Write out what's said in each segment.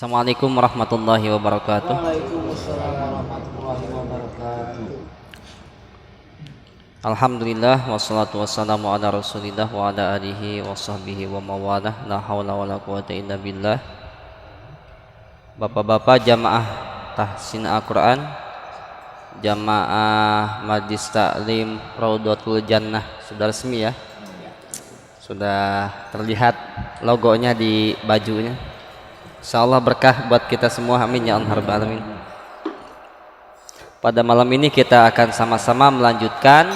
Assalamualaikum warahmatullahi wabarakatuh. Waalaikumsalam warahmatullahi wabarakatuh. Alhamdulillah wassalatu wassalamu ala Rasulillah wa ala alihi wa sahbihi wa mawalah. La haula wala quwata illa billah. Bapak-bapak jamaah tahsin Al-Qur'an, jamaah Majlis Taklim Raudhatul Jannah sudah resmi ya. Sudah terlihat logonya di bajunya. Insyaallah berkah buat kita semua, amin ya Allah rabbal alamin. Pada malam ini kita akan sama-sama melanjutkan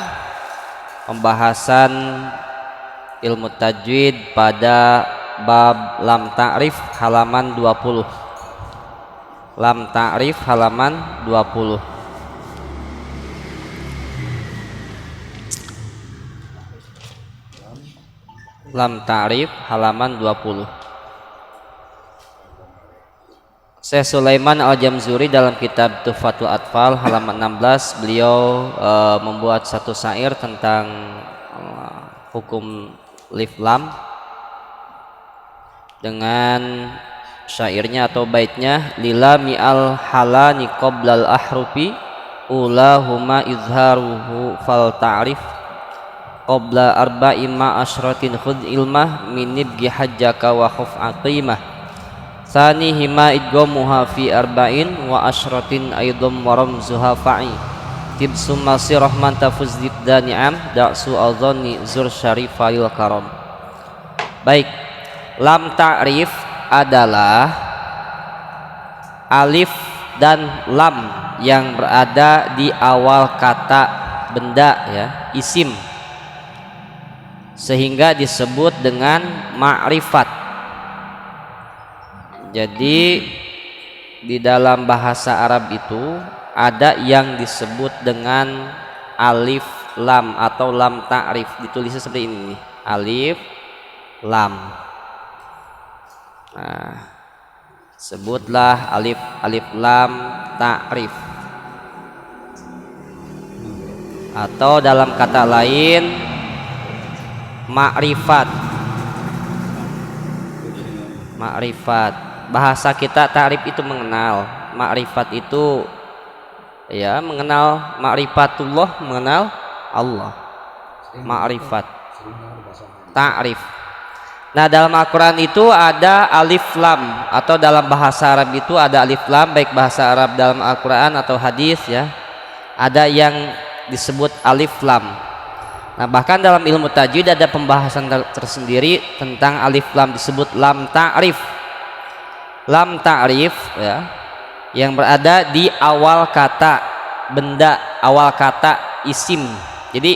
pembahasan ilmu tajwid pada bab lam ta'rif halaman 20. Lam ta'rif halaman 20. Lam ta'rif halaman 20. Syekh Sulaiman Al-Jamzuri dalam kitab Tuhfatul Atfal halaman 16 beliau membuat satu syair tentang hukum lif lam dengan syairnya atau baitnya lila mi'al halani qoblal ahrufi ulahuma izharuhu fal ta'rif qobla arba'i ma asyratin khudh ilmah minibgi hajjaka wa khuf aqimah Sani hima idgomuha fi arba'in wa asyratin aidom wa ramzuha fa'i tibsum masih rahman tafuz dibda ni'am da'su al-dhani zur syarifayil karam. Baik, lam ta'rif adalah alif dan lam yang berada di awal kata benda ya, isim, sehingga disebut dengan ma'rifat. Jadi di dalam bahasa Arab itu ada yang disebut dengan alif lam atau lam ta'rif, ditulisnya seperti ini nih, alif lam. Nah, sebutlah alif lam ta'rif. Atau dalam kata lain ma'rifat. Bahasa kita ta'rif itu mengenal, ma'rifat itu ya mengenal, ma'rifatullah mengenal Allah, ma'rifat ta'rif. Nah, dalam Al-Quran itu ada alif lam, atau dalam bahasa Arab itu ada alif lam, baik bahasa Arab dalam Al-Quran atau hadis ya, ada yang disebut alif lam. Nah, bahkan dalam ilmu tajwid ada pembahasan tersendiri tentang alif lam, disebut lam ta'rif. Lam ta'rif ya, yang berada di awal kata benda, awal kata isim. Jadi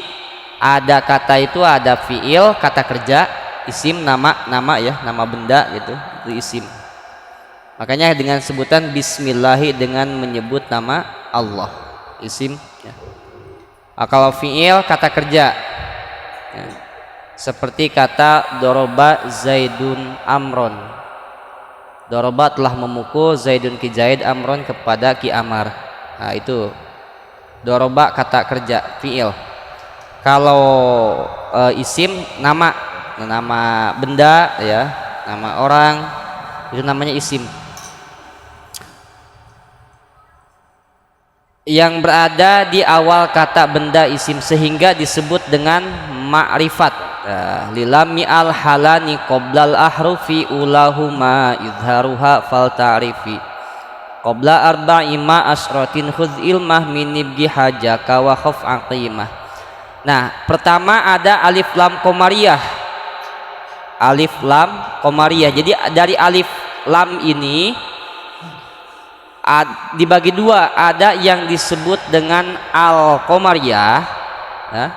ada kata itu ada fiil, kata kerja, isim, nama ya, nama benda gitu, itu isim. Makanya dengan sebutan bismillahi, dengan menyebut nama Allah, isim ya. Kalau fiil kata kerja ya, seperti kata doroba zaidun amron. Doroba telah memukul Zaidun ki Zaid Amron kepada ki Amar. Nah, itu doroba kata kerja fiil. Kalau isim nama, nama benda ya, nama orang, itu namanya isim. Yang berada di awal kata benda isim sehingga disebut dengan ma'rifat. Lilami al halani qoblal ahrufi ulahuma izharuha fal ta'rifi qobla arba'i ma asratin khudh ilmah minibgi hajaka wa khuf aqimah. Nah, pertama ada alif lam qamariyah. Alif lam qamariyah. Jadi dari alif lam ini dibagi dua, ada yang disebut dengan al qamariyah ya,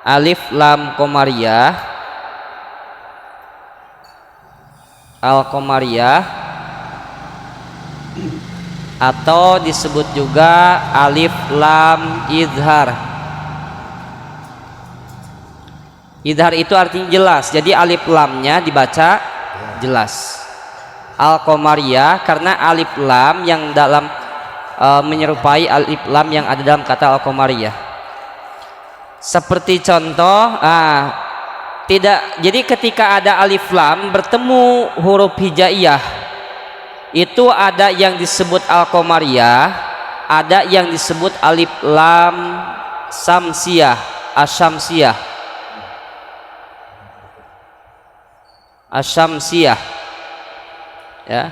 alif lam qamariyah, al qamariyah, atau disebut juga alif lam izhar. Izhar itu artinya jelas, jadi alif lamnya dibaca jelas. Al qamariyah karena alif lam yang dalam menyerupai alif lam yang ada dalam kata al qamariyah. Seperti contoh, tidak. Jadi ketika ada alif lam bertemu huruf hijaiyah, itu ada yang disebut al-qamariyah, ada yang disebut alif lam samsiyah, asyamsiyah, asyamsiyah, ya,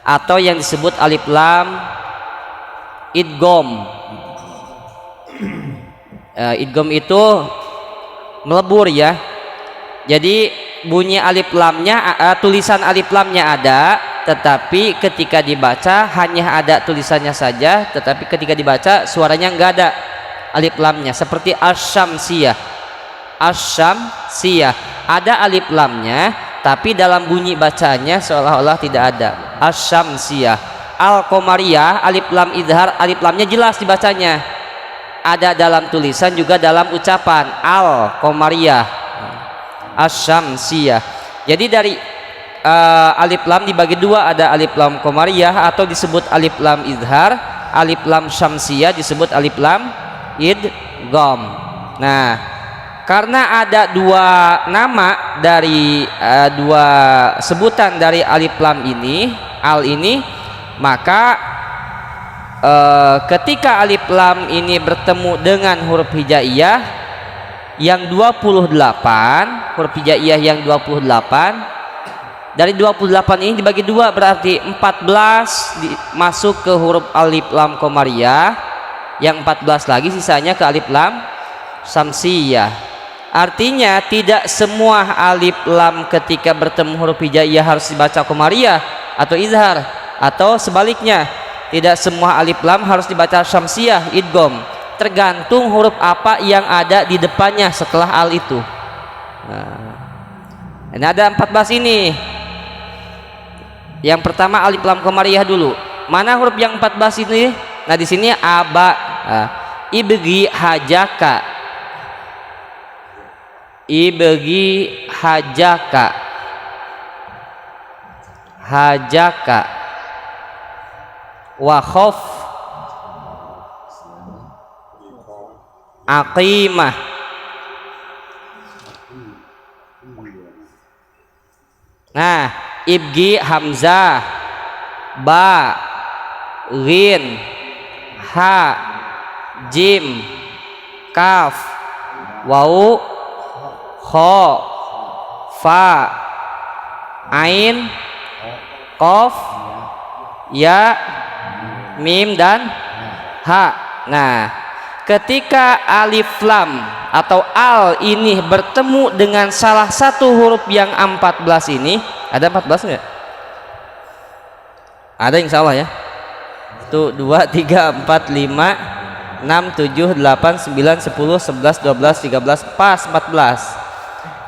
atau yang disebut alif lam idgham. Idgham itu melebur ya. Jadi bunyi alif lamnya, tulisan alif lamnya ada, tetapi ketika dibaca hanya ada tulisannya saja, tetapi ketika dibaca suaranya enggak ada alif lamnya. Seperti asyamsiyah, asyamsiyah ada alif lamnya, tapi dalam bunyi bacanya seolah-olah tidak ada. Asyamsiyah. Al-qamariyah alif lam idhar, alif lamnya jelas dibacanya, ada dalam tulisan juga dalam ucapan. Al-qamariyah, asyamsiyah. Jadi dari alif lam dibagi dua, ada alif lam qamariyah atau disebut alif lam idhar, alif lam syamsiyah disebut alif lam idgham. Nah, karena ada dua nama dari dua sebutan dari alif lam ini, al ini, maka ketika alif lam ini bertemu dengan huruf hijaiyah yang 28, huruf hijaiyah yang 28, dari 28 ini dibagi dua, berarti 14 masuk ke huruf alif lam qamariyah, yang 14 lagi sisanya ke alif lam samsiyah. Artinya tidak semua alif lam ketika bertemu huruf hijaiyah harus dibaca qamariyah atau izhar, atau sebaliknya tidak semua alif lam harus dibaca syamsiyah, idgham, tergantung huruf apa yang ada di depannya setelah al itu. Nah, ini ada 14 ini. Yang pertama alif lam qamariyah dulu. Mana huruf yang 14 ini? Nah, di sini aba, ibgi hajaka, ibgi hajaka, hajaka, wa khof aqimah, nah, ibgi hamzah, ba, ghin, ha, jim, kaf, wau, kho, fa, ain, qaf, ya, mim dan ha. Nah, ketika alif lam atau al ini bertemu dengan salah satu huruf yang 14 ini, ada 14 enggak? Ada insya Allah ya. Tuh 2, 3, 4, 5, 6, 7, 8, 9, 10, 11, 12, 13, pas 14.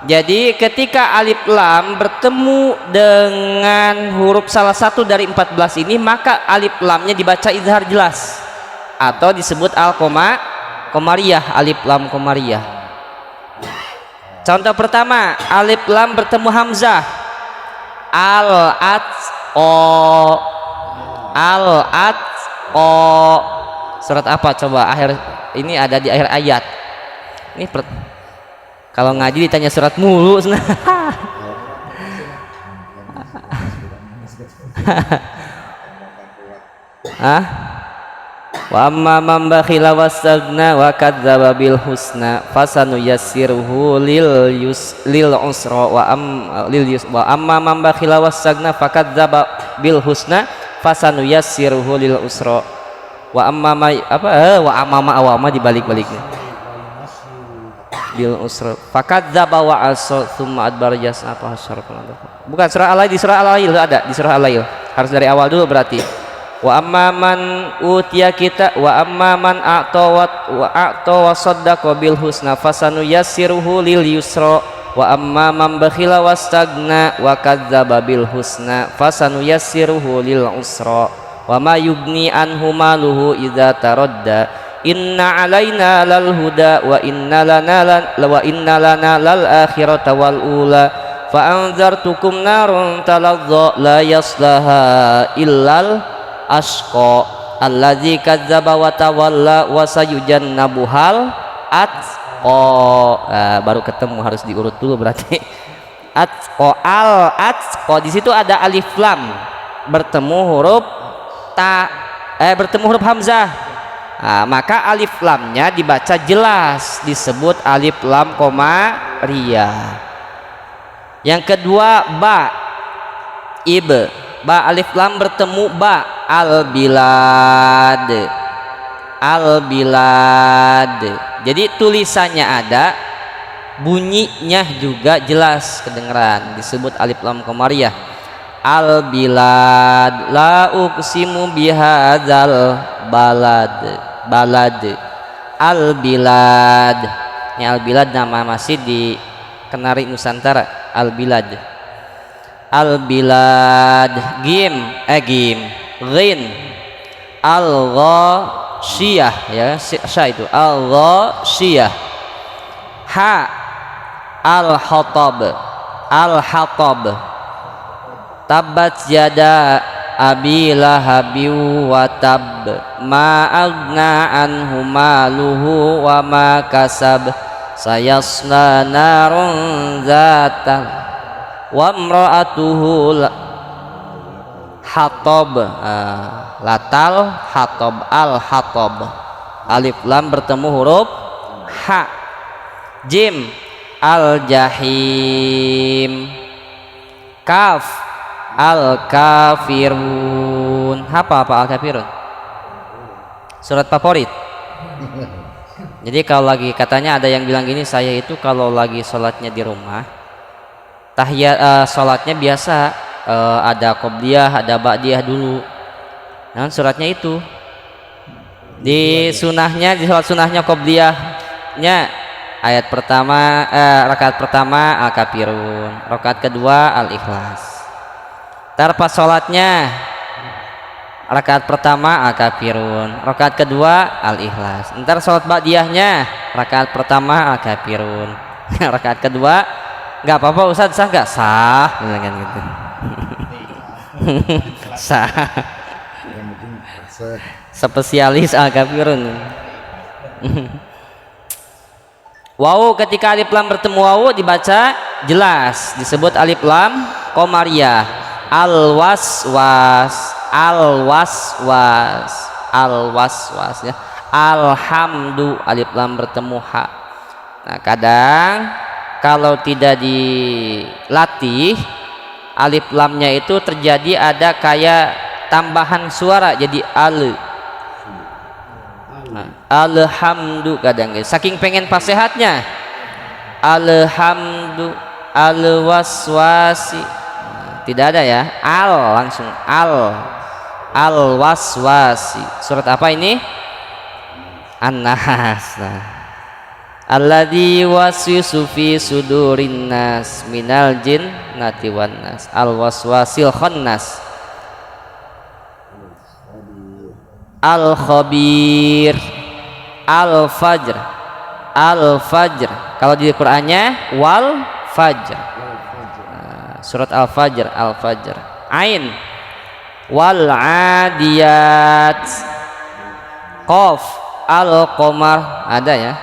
Jadi ketika alif lam bertemu dengan huruf salah satu dari 14 ini, maka alif lamnya dibaca izhar jelas atau disebut al-qamariyah, alif lam qamariyah. Contoh pertama, alif lam bertemu hamzah, al-at-o, al-at-o. Surat apa coba? Akhir ini ada di akhir ayat. Ini kalau ngaji ditanya surat mulu. Ah, wa amma man bakhila wastagna wa kadzdzaba bil husna fasanuyassiruhu lil usra wa amma man bakhila wastagna fakadzdzaba bil husna fasanuyassiruhu lil usra wa amma wa amma dibalik-baliknya bil usra fakadzdzaba wa asa tsumma adbara yas'a apa hasyar. Bukan surah al-lail, di surah al-lail ada, di surah al-lail harus dari awal dulu berarti. Wa amma man utiya kita wa amma man a'ta wa saddaqa bil husna fasanuyassiruhu lil yusra wa amma man bakhila wastagna wa kadzdzaba bil husna fasanuyassiruhu lil usra wa ma yugni anhu maluhu idza taradda inna alaina lal huda wa inna lana lal akhirata wal ula fa anzartukum narun taladza la yaslaha illal asqa allazi kadzdzaba wa tawalla wa sayujannabuhal atqa. Baru ketemu, harus diurut dulu berarti. Atqa, al atqa, di situ ada alif lam bertemu huruf bertemu huruf hamzah. Nah, maka alif lamnya dibaca jelas, disebut alif lam qamariyah. Yang kedua ba alif lam bertemu ba, al bilad. Jadi tulisannya ada, bunyinya juga jelas kedengeran, disebut alif lam qamariyah. Al bilad la uqsimu bihadzal balad. Al bilad, ini al bilad nama masjid di Kenari Nusantara. Al bilad ghin al ghasyiyah, ya sya itu al ghasyiyah. Ha al hatab tabat yada abi lahabi wa tab ma agna anhu maluhu wa ma kasab sayasla narun zatal wa imra'atuhu hatab latal hatab al hatab. Alif lam bertemu huruf ha. Jim al jahim. Kaf al kafirun. Apa al kafirun? Surat favorit. Jadi kalau lagi katanya ada yang bilang gini, saya itu kalau lagi sholatnya di rumah tahiyat sholatnya biasa ada qobliyah, ada ba'diyah dulu. Nah, suratnya itu di sunahnya, di sholat sunahnya qobliyahnya ayat pertama rakaat pertama al kafirun, rakaat kedua al ikhlas. Ntar pas sholatnya rakaat pertama al kafirun, rakaat kedua al ikhlas. Ntar sholat ba'diyahnya rakaat pertama al kafirun, rakaat kedua nggak apa-apa Ustaz, sah nggak? Sah, bilang gitu. Sah. Spesialis al kafirun. Wawu, ketika alif lam bertemu wawu dibaca jelas, disebut alif lam qamariyah. Al waswas ya. Alhamdu, alif lam bertemu ha. Nah, kadang kalau tidak dilatih alif lamnya itu terjadi ada kayak tambahan suara jadi al. Nah, alhamdu kadang saking pengen fasihatnya alhamdu al waswasi, tidak ada ya al, langsung al waswasi. Surat apa ini? An-Nas. Alladzi waswisu fi sudurin nas minal jinnati wan nas al waswasil khannas. Al khabir, al fajr. Kalau di Qur'annya wal fajr. Surat al fajr, ain wal adiyat. Qaf al qamar, ada ya.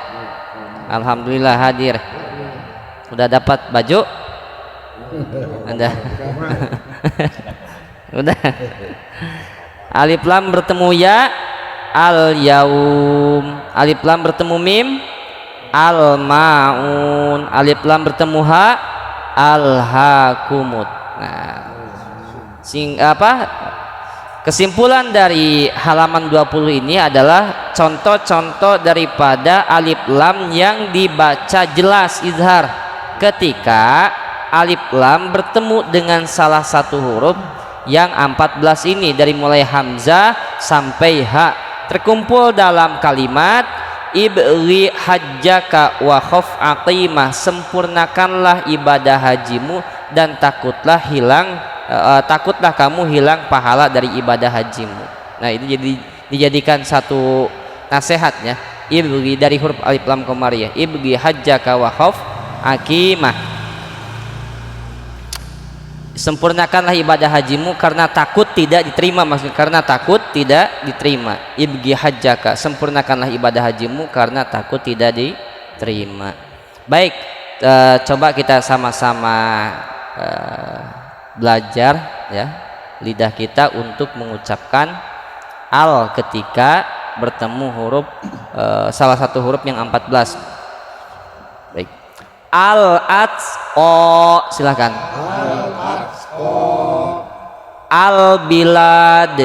Alhamdulillah hadir. Udah dapat baju? Udah. Udah. Alif lam bertemu ya, al yaum. Alif lam bertemu mim, al maun. Alif lam bertemu ha, al hakumut. Nah, kesimpulan dari halaman 20 ini adalah contoh-contoh daripada alif lam yang dibaca jelas izhar ketika alif lam bertemu dengan salah satu huruf yang 14 ini, dari mulai hamzah sampai ha, terkumpul dalam kalimat ibghi hajjaka wa khaf aqimah. Sempurnakanlah ibadah hajimu dan takutlah kamu hilang pahala dari ibadah hajimu. Nah, itu dijadikan satu nasihatnya. Ibghi dari huruf alif lam qamariyah, ibghi hajjaka wa khaf aqimah. Sempurnakanlah ibadah hajimu karena takut tidak diterima, maksudnya karena takut tidak diterima. Ibghi hajjaka, sempurnakanlah ibadah hajimu karena takut tidak diterima. Baik, coba kita sama-sama belajar ya lidah kita untuk mengucapkan al ketika bertemu huruf salah satu huruf yang 14. Baik. Al-Atsqa, silakan. Al-Bilad.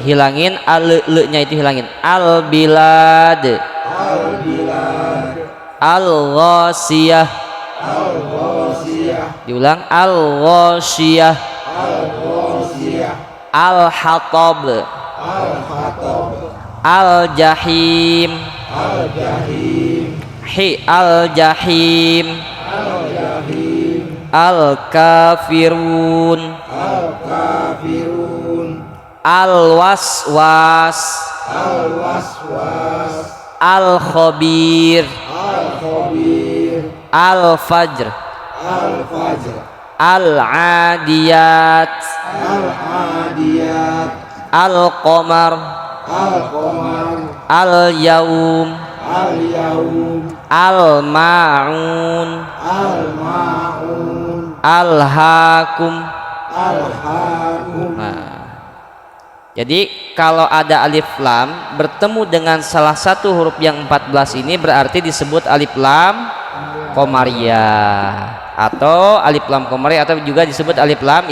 Hilangin al-nya itu hilangin. Al-Bilad. Al-Ghasiyah. Diulang, Al-Ghasiyah. Al-Hatab. Al-Jahim. Al-Jahim. Al-Kafirun. Al-Waswas. Al-Khabir. Al-Fajr. Al-Adiyat. Al-Qamar. Al-Yawm. Al-Ma'un. Al-Hakum. Nah, jadi kalau ada alif lam bertemu dengan salah satu huruf yang 14 ini berarti disebut alif lam qamariyah atau alif lam qamariyah atau juga disebut alif lam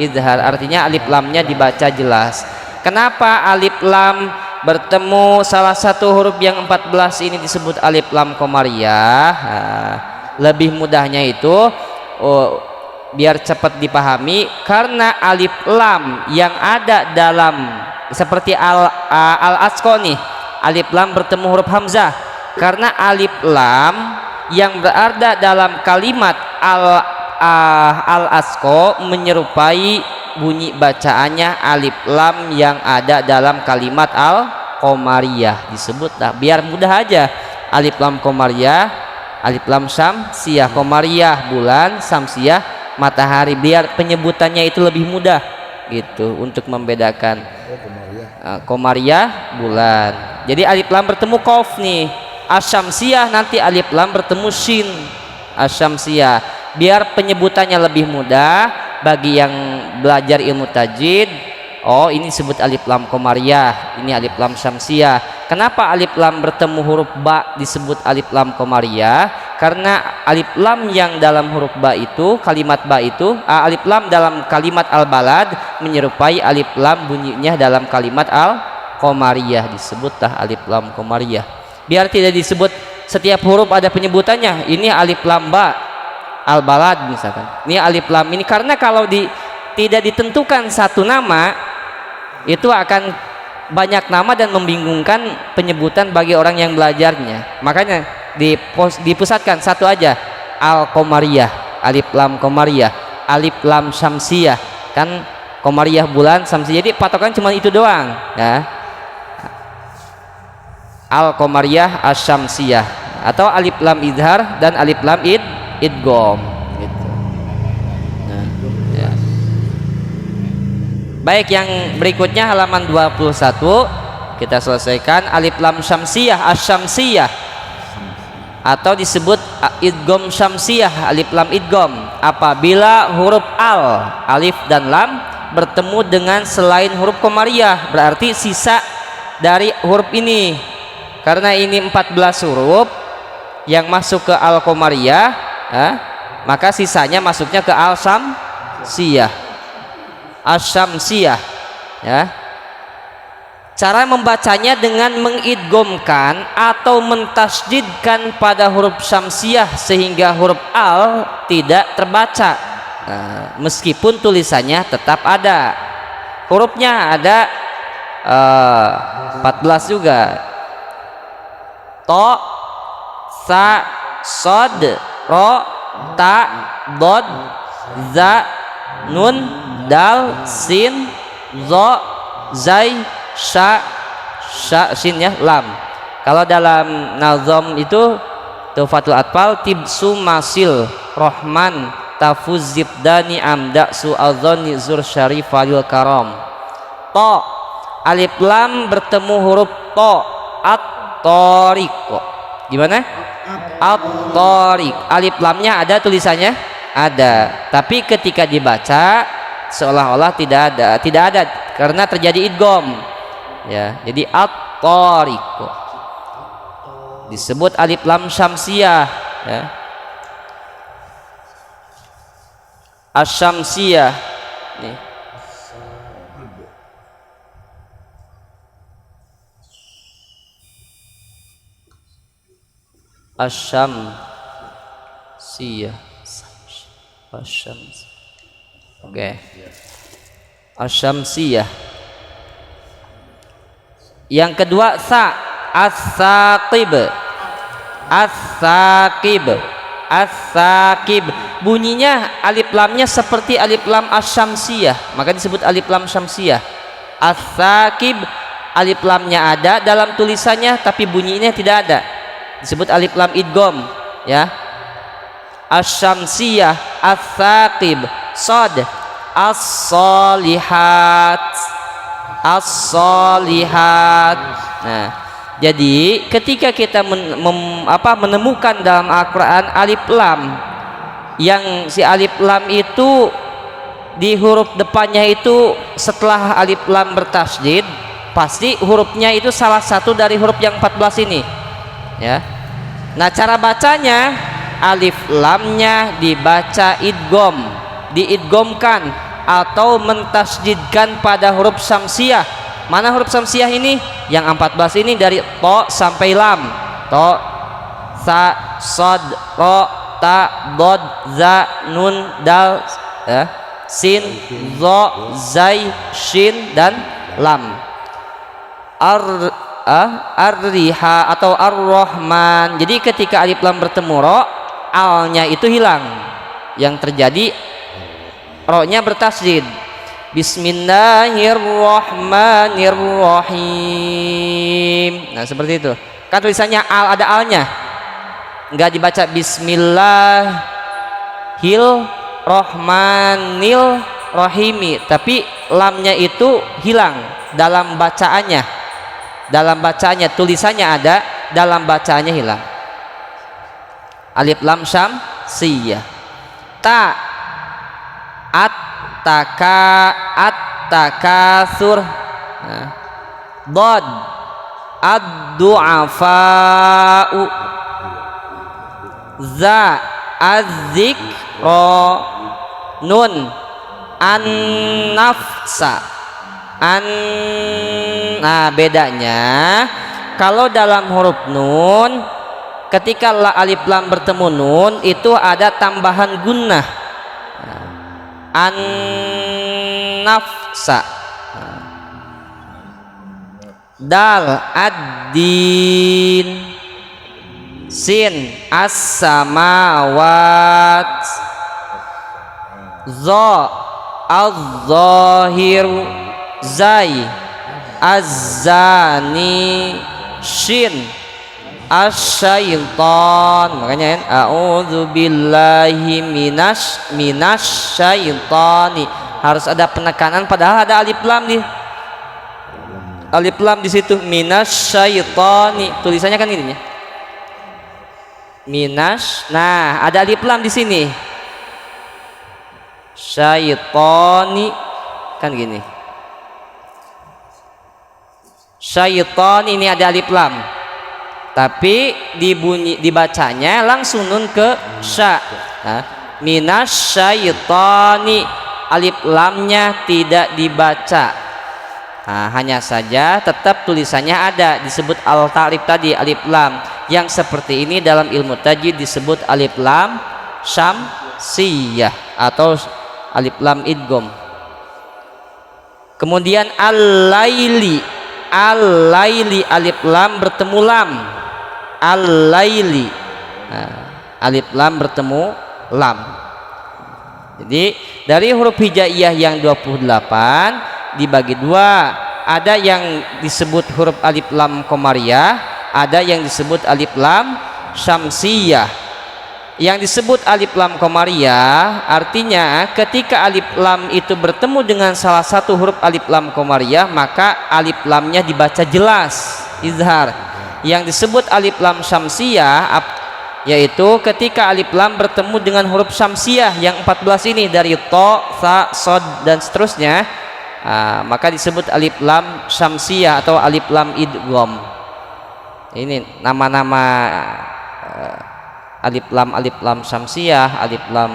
idhar, artinya alif lamnya dibaca jelas. Kenapa alif lam bertemu salah satu huruf yang 14 ini disebut alif lam qamariyah? Nah, lebih mudahnya itu biar cepat dipahami, karena alif lam yang ada dalam seperti al-Atsqa nih, alif lam bertemu huruf hamzah, karena alif lam yang berada dalam kalimat al-Atsqa menyerupai bunyi bacaannya alif lam yang ada dalam kalimat al-qamariyah, disebutlah biar mudah aja, alif lam qamariyah, alif lam syamsiyah, qamariyah bulan, syamsiyah matahari, biar penyebutannya itu lebih mudah gitu untuk membedakan. Qamariyah bulan, jadi alif lam bertemu qaf nih. Asyamsiyah nanti alif lam bertemu shin, asyamsiyah, biar penyebutannya lebih mudah bagi yang belajar ilmu tajwid. Oh, ini disebut alif lam qamariyah, ini alif lam syamsiyah. Kenapa alif lam bertemu huruf ba disebut alif lam qamariyah? Karena alif lam yang dalam huruf ba itu, kalimat ba itu, alif lam dalam kalimat al-balad menyerupai alif lam bunyinya dalam kalimat al-qamariyah, disebutlah alif lam qamariyah. Biar tidak disebut setiap huruf ada penyebutannya, ini alif lam ba al-balad misalkan, ini alif lam ini, karena kalau tidak ditentukan satu nama itu akan banyak nama dan membingungkan penyebutan bagi orang yang belajarnya. Makanya dipusatkan satu aja, al-qamariyah, alif lam qamariyah, alif lam syamsiyah, kan qamariyah bulan, syamsiyah, jadi patokan cuma itu doang ya, al-qamariyah, asyamsiyah, atau alif lam idhar dan alif lam idgham gitu. Nah, ya. Baik, yang berikutnya halaman 21 kita selesaikan. Alif lam syamsiyah, asyamsiyah, atau disebut idgham syamsiyah, alif lam idgham, apabila huruf al, alif dan lam bertemu dengan selain huruf qamariyah, berarti sisa dari huruf ini, karena ini 14 huruf yang masuk ke al qamariyah, maka sisanya masuknya ke al syamsiyah, asyamsiyah ya. Cara membacanya dengan mengidghamkan atau mentasydidkan pada huruf syamsiyah sehingga huruf al tidak terbaca. Nah, meskipun tulisannya tetap ada, hurufnya ada 14 juga. To, sa, sod, ro, ta, dod, za, nun, dal, sin, zo, zai, sya, sin ya, lam. Kalau dalam nazam itu Tuhfatul Atfal, tibsu masil rohman tafuz zibdani amda su'adzoni zur syarifalil karam. To, alif lam bertemu huruf to, at-tariq. Gimana? At-tariq, alif lamnya ada tulisannya? Ada, tapi ketika dibaca seolah-olah tidak ada karena terjadi idgham ya. Jadi at-tariqu disebut alif lam syamsiyah ya. Asy-syamsiyah nih. Asy-syamsiyah. Oke. Asy-syamsiyah. Yang kedua sa, as-saqib. As-saqib. As-saqib. Bunyinya alif lamnya seperti alif lam asy-syamsiyah, maka disebut alif lam syamsiyah. As-saqib, alif lamnya ada dalam tulisannya tapi bunyinya tidak ada, disebut alif lam idgham ya. Asy-syamsiyah, as-saqib. Shad, as-shalihat. As-shalihat. Nah, jadi ketika kita menemukan dalam Al-Quran alif lam, yang si alif lam itu di huruf depannya itu setelah alif lam bertasydid, pasti hurufnya itu salah satu dari huruf yang 14 ini ya. Nah, cara bacanya alif lamnya dibaca idgham, diidghamkan atau mentasydidkan pada huruf syamsiyah. Mana huruf syamsiyah ini? Yang 14 ini dari to sampai lam. To, sa, sod, ro, ta, dod, za, nun, dal ya, sin, zo, zai, shin dan lam. Ar-riha atau ar-rahman. Jadi ketika alif lam bertemu ro, alnya itu hilang, yang terjadi ro-nya bertasydid. Bismillahirrahmanirrahim. Nah, seperti itu. Kan tulisannya al, ada alnya. Enggak dibaca Bismillahirrahmanirrahim, tapi lamnya itu hilang dalam bacaannya. Dalam bacaannya tulisannya ada, dalam bacaannya hilang. Alif lam syamsiyah. Ta, at-takasur. Nah. Dod, ad-du'afa'u. Za, az-zikra. Nun, an-nafsa. Nah, bedanya kalau dalam huruf nun, ketika alif lam bertemu nun itu ada tambahan gunnah. An-nafsa. Dal, ad-din. Sin, as-samawat. Za, az-zahir. Zai, az-zani. Shin, asyaiton. Makanya a'udzubillahi minasyaitoni, harus ada penekanan padahal ada alif lam di situ. Minasyaitoni tulisannya kan gini ya. Nah, ada alif lam di sini. Syaitoni kan gini. Syaiton ini ada alif lam, tapi dibacanya langsung nun ke sya. Minasyaitoni, alif lamnya tidak dibaca. Nah, hanya saja tetap tulisannya ada, disebut al-ta'rif tadi, alif lam. Yang seperti ini dalam ilmu tajwid disebut alif lam syamsiyah atau alif lam idgham. Kemudian al-laili. Al-laili, alif lam bertemu lam. Al-laili, alif lam bertemu lam. Jadi dari huruf hijaiyah yang 28 dibagi dua. Ada yang disebut huruf alif lam qamariyah, ada yang disebut alif lam syamsiyah. Yang disebut alif lam qamariyah artinya ketika alif lam itu bertemu dengan salah satu huruf alif lam qamariyah, maka alif lamnya dibaca jelas, izhar. Yang disebut alif lam syamsiyah yaitu ketika alif lam bertemu dengan huruf syamsiah yang 14 ini dari to, sa, sod dan seterusnya, maka disebut alif lam syamsiah atau alif lam idgham. Ini nama-nama alif lam syamsiah, alif lam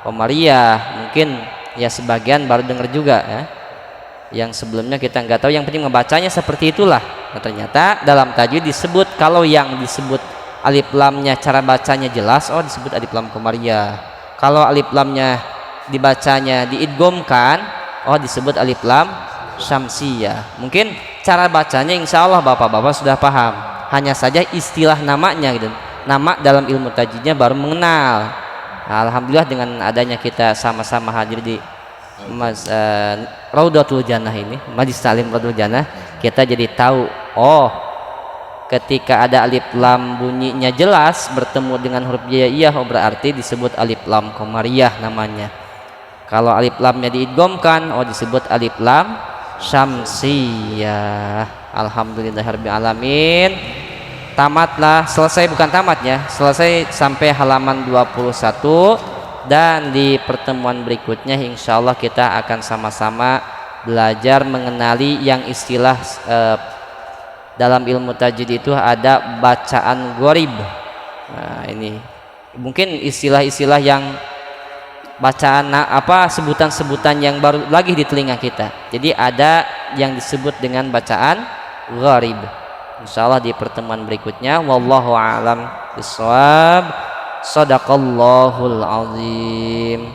qamariyah, mungkin ya sebagian baru dengar juga ya. Yang sebelumnya kita nggak tahu, yang penting membacanya seperti itulah. Nah, ternyata dalam tajwid disebut, kalau yang disebut alif lamnya cara bacanya jelas, oh disebut alif lam qamariyah. Kalau alif lamnya dibacanya diidghamkan, oh disebut alif lam syamsiyah. Mungkin cara bacanya insya Allah bapak-bapak sudah paham, hanya saja istilah namanya gitu, nama dalam ilmu tajwidnya baru mengenal. Nah, alhamdulillah dengan adanya kita sama-sama hadir di Raudatul Jannah ini, Majlis Taklim Raudatul Jannah, kita jadi tahu, oh ketika ada alif lam bunyinya jelas bertemu dengan huruf hijaiyah, oh berarti disebut alif lam qamariyah namanya. Kalau alif lamnya diidghamkan, oh disebut alif lam syamsiyah. Alhamdulillahirabbil alamin. Tamatlah, selesai, bukan tamatnya, selesai sampai halaman 21. Dan di pertemuan berikutnya insyaallah kita akan sama-sama belajar mengenali yang istilah dalam ilmu tajwid itu ada bacaan gharib. Nah, ini mungkin istilah-istilah yang bacaan sebutan-sebutan yang baru lagi di telinga kita. Jadi ada yang disebut dengan bacaan gharib. Insyaallah di pertemuan berikutnya. Wallahu a'lam bishawab. Sadaqallahul azim.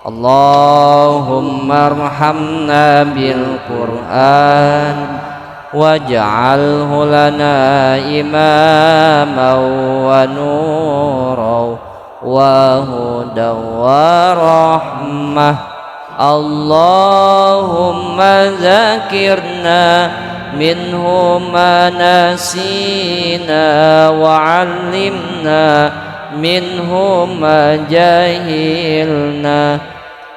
Allahumma arhamna bil Qur'an waj'alhu lana imaman wa nuran wa hudan wa rahmah. Allahumma zakirna minhu ma nasina wa 'allimna minhu ma jahilna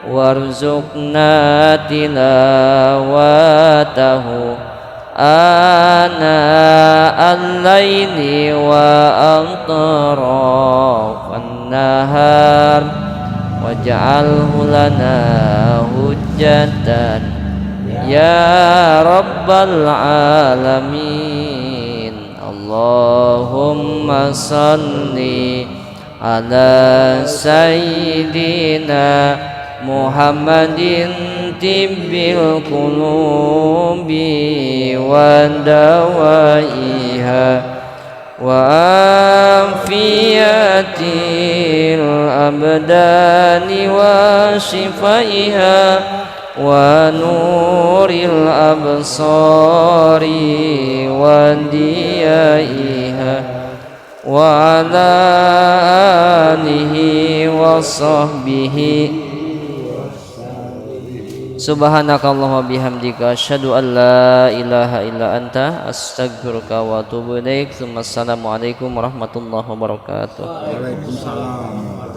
warzuqna tilawatahu ana al-laili wa atrafan nahar waj'alhu lana hujjatan ya rabbal alamin. Allahumma salli ala sayyidina Muhammadin tibbil qulubi wa dawaiha wa afiyatil abdani wa shifaiha wa nuril absari wa diyaiha wa ala alihi wa sahbihi. Subhanakallahumma bihamdika asyhadu an la ilaha illa anta astaghfiruka wa atubu ilaik. Assalamualaikum warahmatullahi wabarakatuh. Waalaikumsalam.